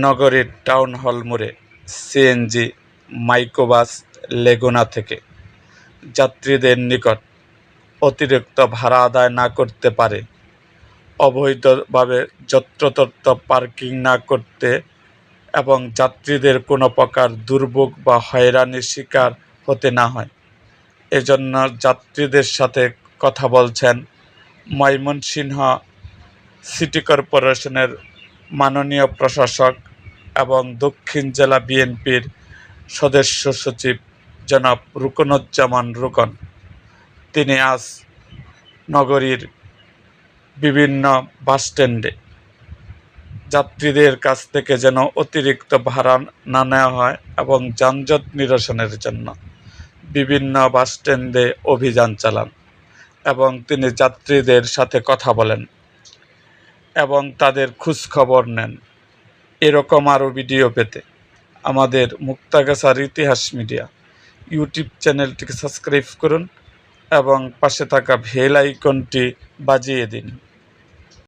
নগরীর town hall মোড়ে CNG microbus লেগুনা থেকে যাত্রীদের নিকট অতিরিক্ত ভাড়া আদায় না করতে পারে, অবৈধভাবে যত্রতত্র পার্কিং না করতে এবং যাত্রীদের কোনো প্রকার দুর্ভোগ বা হয়রানির শিকার হতে না হয়, এজন্য যাত্রীদের সাথে কথা বলছেন ময়মনসিংহ সিটি কর্পোরেশনের মাননীয় প্রশাসক এবং দক্ষিণ জেলা বিএনপির সদস্য সচিব জনাব রুকনুজ্জামান রুকন। তিনি আজ নগরীর বিভিন্ন বাসস্ট্যান্ডে যাত্রীদের কাছ থেকে যেন অতিরিক্ত ভাড়া না নেওয়া হয় এবং যানজট নিরসনের জন্য বিভিন্ন বাসস্ট্যান্ডে অভিযান চালান এবং তিনি যাত্রীদের সাথে কথা বলেন এবং তাদের খোঁজখবর নেন। এরকম আরও ভিডিও পেতে আমাদের মুক্তাগাছার ইতিহাস মিডিয়া ইউটিউব চ্যানেলটিকে সাবস্ক্রাইব করুন এবং পাশে থাকা বেল আইকনটি বাজিয়ে দিন।